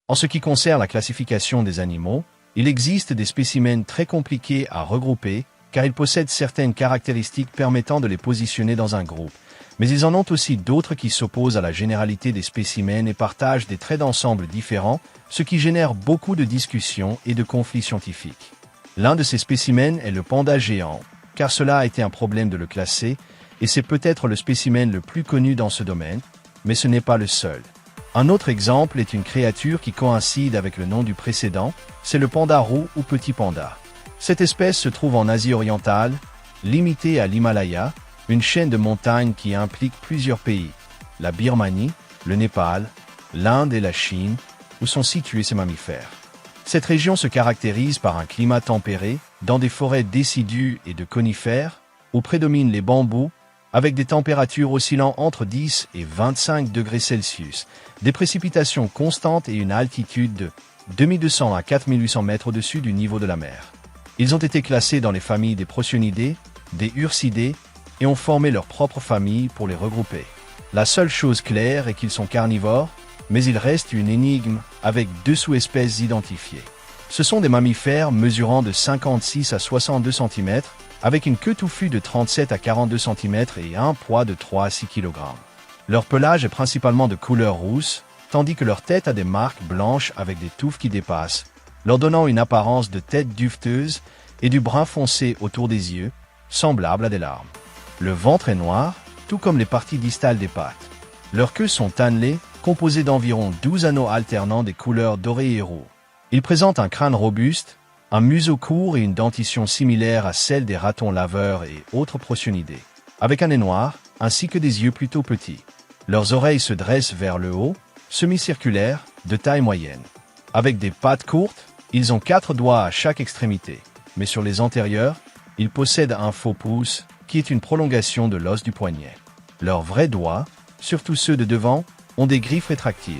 En ce qui concerne la classification des animaux, il existe des spécimens très compliqués à regrouper car ils possèdent certaines caractéristiques permettant de les positionner dans un groupe. Mais ils en ont aussi d'autres qui s'opposent à la généralité des spécimens et partagent des traits d'ensemble différents, ce qui génère beaucoup de discussions et de conflits scientifiques. L'un de ces spécimens est le panda géant, car cela a été un problème de le classer, et c'est peut-être le spécimen le plus connu dans ce domaine, mais ce n'est pas le seul. Un autre exemple est une créature qui coïncide avec le nom du précédent, c'est le panda roux ou petit panda. Cette espèce se trouve en Asie orientale, limitée à l'Himalaya, une chaîne de montagnes qui implique plusieurs pays, la Birmanie, le Népal, l'Inde et la Chine, où sont situés ces mammifères. Cette région se caractérise par un climat tempéré, dans des forêts décidues et de conifères, où prédominent les bambous, avec des températures oscillant entre 10 et 25 degrés Celsius, des précipitations constantes et une altitude de 2200 à 4800 mètres au-dessus du niveau de la mer. Ils ont été classés dans les familles des Procyonidés, des Ursidés, et ont formé leur propre famille pour les regrouper. La seule chose claire est qu'ils sont carnivores, mais il reste une énigme avec 2 sous-espèces identifiées. Ce sont des mammifères mesurant de 56 à 62 cm, avec une queue touffue de 37 à 42 cm et un poids de 3 à 6 kg. Leur pelage est principalement de couleur rousse, tandis que leur tête a des marques blanches avec des touffes qui dépassent, leur donnant une apparence de tête duveteuse et du brun foncé autour des yeux, semblable à des larmes. Le ventre est noir, tout comme les parties distales des pattes. Leurs queues sont annelées, composées d'environ 12 anneaux alternant des couleurs dorées et roux. Ils présentent un crâne robuste, un museau court et une dentition similaire à celle des ratons laveurs et autres procyonidés, avec un nez noir, ainsi que des yeux plutôt petits. Leurs oreilles se dressent vers le haut, semi-circulaires, de taille moyenne. Avec des pattes courtes, ils ont 4 doigts à chaque extrémité, mais sur les antérieurs, ils possèdent un faux pouce, qui est une prolongation de l'os du poignet. Leurs vrais doigts, surtout ceux de devant, ont des griffes rétractiles.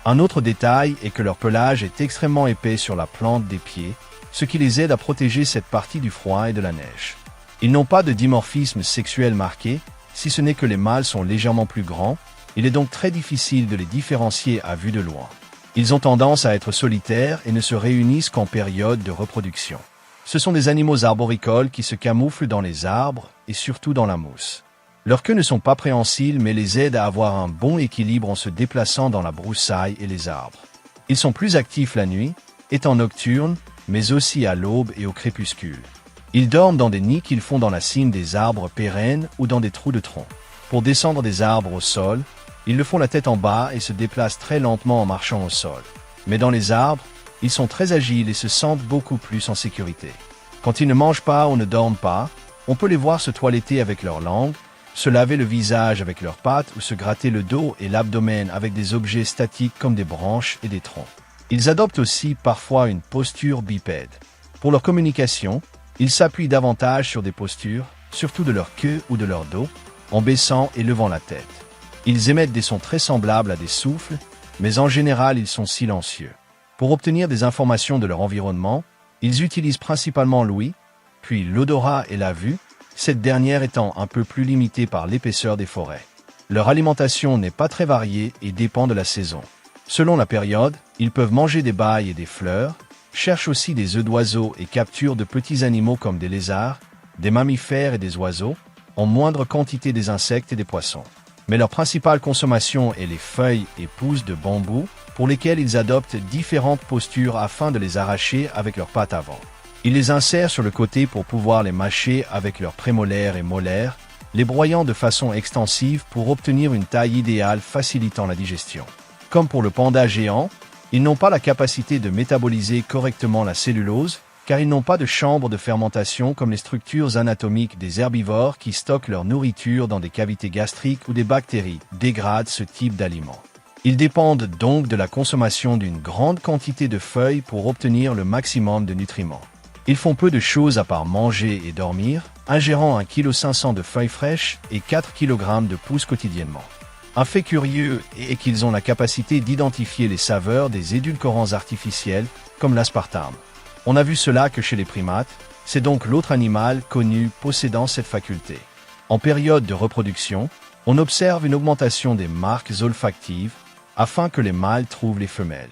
Un autre détail est que leur pelage est extrêmement épais sur la plante des pieds, ce qui les aide à protéger cette partie du froid et de la neige. Ils n'ont pas de dimorphisme sexuel marqué, si ce n'est que les mâles sont légèrement plus grands, il est donc très difficile de les différencier à vue de loin. Ils ont tendance à être solitaires et ne se réunissent qu'en période de reproduction. Ce sont des animaux arboricoles qui se camouflent dans les arbres et surtout dans la mousse. Leurs queues ne sont pas préhensiles mais les aident à avoir un bon équilibre en se déplaçant dans la broussaille et les arbres. Ils sont plus actifs la nuit, étant nocturnes, mais aussi à l'aube et au crépuscule. Ils dorment dans des nids qu'ils font dans la cime des arbres pérennes ou dans des trous de tronc. Pour descendre des arbres au sol, ils le font la tête en bas et se déplacent très lentement en marchant au sol. Mais dans les arbres, ils sont très agiles et se sentent beaucoup plus en sécurité. Quand ils ne mangent pas ou ne dorment pas, on peut les voir se toiletter avec leur langue, se laver le visage avec leurs pattes ou se gratter le dos et l'abdomen avec des objets statiques comme des branches et des troncs. Ils adoptent aussi parfois une posture bipède. Pour leur communication, ils s'appuient davantage sur des postures, surtout de leur queue ou de leur dos, en baissant et levant la tête. Ils émettent des sons très semblables à des souffles, mais en général ils sont silencieux. Pour obtenir des informations de leur environnement, ils utilisent principalement l'ouïe, puis l'odorat et la vue, cette dernière étant un peu plus limitée par l'épaisseur des forêts. Leur alimentation n'est pas très variée et dépend de la saison. Selon la période, ils peuvent manger des bailles et des fleurs, cherchent aussi des œufs d'oiseaux et capturent de petits animaux comme des lézards, des mammifères et des oiseaux, en moindre quantité des insectes et des poissons. Mais leur principale consommation est les feuilles et pousses de bambou, pour lesquelles ils adoptent différentes postures afin de les arracher avec leurs pattes avant. Ils les insèrent sur le côté pour pouvoir les mâcher avec leurs prémolaires et molaires, les broyant de façon extensive pour obtenir une taille idéale facilitant la digestion. Comme pour le panda géant, ils n'ont pas la capacité de métaboliser correctement la cellulose, car ils n'ont pas de chambre de fermentation comme les structures anatomiques des herbivores qui stockent leur nourriture dans des cavités gastriques où des bactéries dégradent ce type d'aliments. Ils dépendent donc de la consommation d'une grande quantité de feuilles pour obtenir le maximum de nutriments. Ils font peu de choses à part manger et dormir, ingérant 1,5 kg de feuilles fraîches et 4 kg de pousses quotidiennement. Un fait curieux est qu'ils ont la capacité d'identifier les saveurs des édulcorants artificiels, comme l'aspartame. On a vu cela que chez les primates, c'est donc l'autre animal connu possédant cette faculté. En période de reproduction, on observe une augmentation des marques olfactives afin que les mâles trouvent les femelles.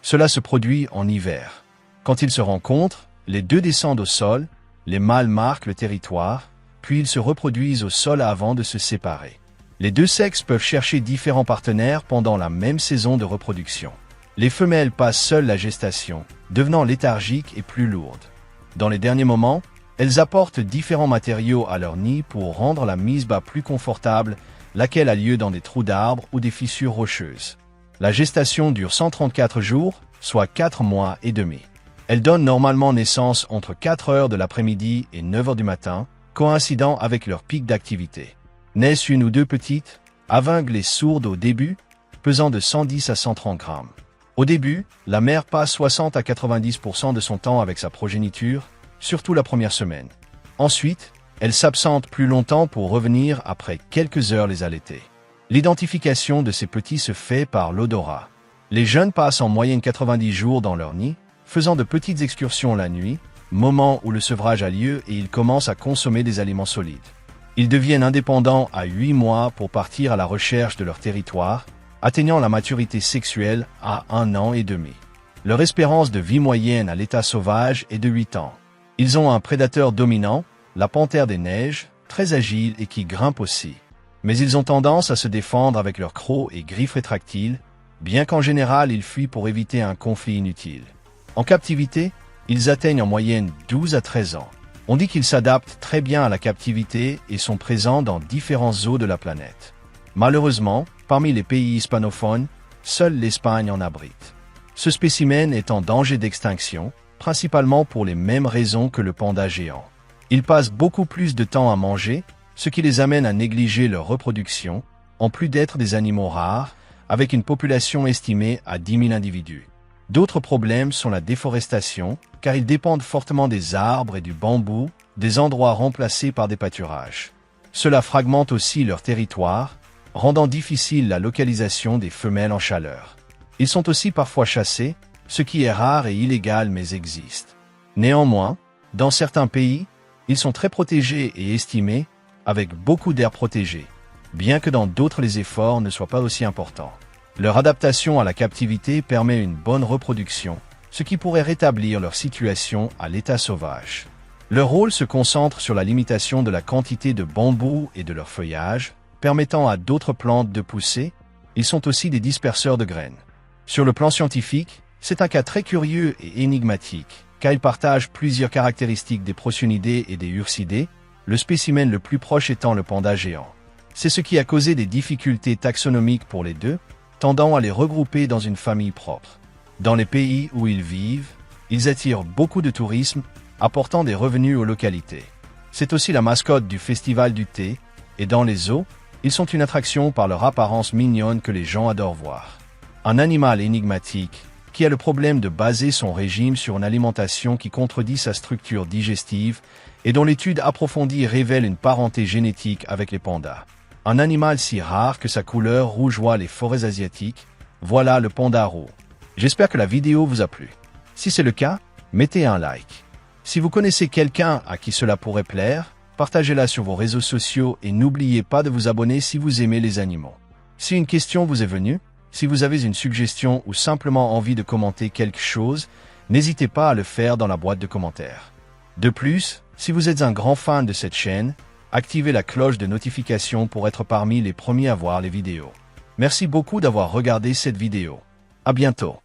Cela se produit en hiver. Quand ils se rencontrent, les deux descendent au sol, les mâles marquent le territoire, puis ils se reproduisent au sol avant de se séparer. Les deux sexes peuvent chercher différents partenaires pendant la même saison de reproduction. Les femelles passent seules la gestation, devenant léthargiques et plus lourdes. Dans les derniers moments, elles apportent différents matériaux à leur nid pour rendre la mise bas plus confortable, laquelle a lieu dans des trous d'arbres ou des fissures rocheuses. La gestation dure 134 jours, soit 4 mois et demi. Elle donne normalement naissance entre 4 heures de l'après-midi et 9 heures du matin, coïncidant avec leur pic d'activité. Naissent une ou deux petites, aveugles et sourdes au début, pesant de 110 à 130 grammes. Au début, la mère passe 60 à 90% de son temps avec sa progéniture, surtout la première semaine. Ensuite, elle s'absente plus longtemps pour revenir après quelques heures les allaiter. L'identification de ces petits se fait par l'odorat. Les jeunes passent en moyenne 90 jours dans leur nid, faisant de petites excursions la nuit, moment où le sevrage a lieu et ils commencent à consommer des aliments solides. Ils deviennent indépendants à 8 mois pour partir à la recherche de leur territoire, atteignant la maturité sexuelle à 1 an et demi. Leur espérance de vie moyenne à l'état sauvage est de 8 ans. Ils ont un prédateur dominant, la panthère des neiges, très agile et qui grimpe aussi. Mais ils ont tendance à se défendre avec leurs crocs et griffes rétractiles, bien qu'en général ils fuient pour éviter un conflit inutile. En captivité, ils atteignent en moyenne 12 à 13 ans. On dit qu'ils s'adaptent très bien à la captivité et sont présents dans différents zoos de la planète. Malheureusement, parmi les pays hispanophones, seule l'Espagne en abrite. Ce spécimen est en danger d'extinction, principalement pour les mêmes raisons que le panda géant. Ils passent beaucoup plus de temps à manger, ce qui les amène à négliger leur reproduction, en plus d'être des animaux rares, avec une population estimée à 10 000 individus. D'autres problèmes sont la déforestation, car ils dépendent fortement des arbres et du bambou, des endroits remplacés par des pâturages. Cela fragmente aussi leur territoire, rendant difficile la localisation des femelles en chaleur. Ils sont aussi parfois chassés, ce qui est rare et illégal mais existe. Néanmoins, dans certains pays, ils sont très protégés et estimés, avec beaucoup d'aires protégées, bien que dans d'autres les efforts ne soient pas aussi importants. Leur adaptation à la captivité permet une bonne reproduction, ce qui pourrait rétablir leur situation à l'état sauvage. Leur rôle se concentre sur la limitation de la quantité de bambou et de leur feuillage, permettant à d'autres plantes de pousser. Ils sont aussi des disperseurs de graines. Sur le plan scientifique, c'est un cas très curieux et énigmatique, car ils partagent plusieurs caractéristiques des prosionidés et des ursidés, le spécimen le plus proche étant le panda géant. C'est ce qui a causé des difficultés taxonomiques pour les deux, tendant à les regrouper dans une famille propre. Dans les pays où ils vivent, ils attirent beaucoup de tourisme, apportant des revenus aux localités. C'est aussi la mascotte du festival du thé, et dans les zoos, ils sont une attraction par leur apparence mignonne que les gens adorent voir. Un animal énigmatique, qui a le problème de baser son régime sur une alimentation qui contredit sa structure digestive et dont l'étude approfondie révèle une parenté génétique avec les pandas. Un animal si rare que sa couleur rougeoie les forêts asiatiques, voilà le panda roux. J'espère que la vidéo vous a plu. Si c'est le cas, mettez un like. Si vous connaissez quelqu'un à qui cela pourrait plaire, partagez-la sur vos réseaux sociaux et n'oubliez pas de vous abonner si vous aimez les animaux. Si une question vous est venue, si vous avez une suggestion ou simplement envie de commenter quelque chose, n'hésitez pas à le faire dans la boîte de commentaires. De plus, si vous êtes un grand fan de cette chaîne, activez la cloche de notification pour être parmi les premiers à voir les vidéos. Merci beaucoup d'avoir regardé cette vidéo. À bientôt.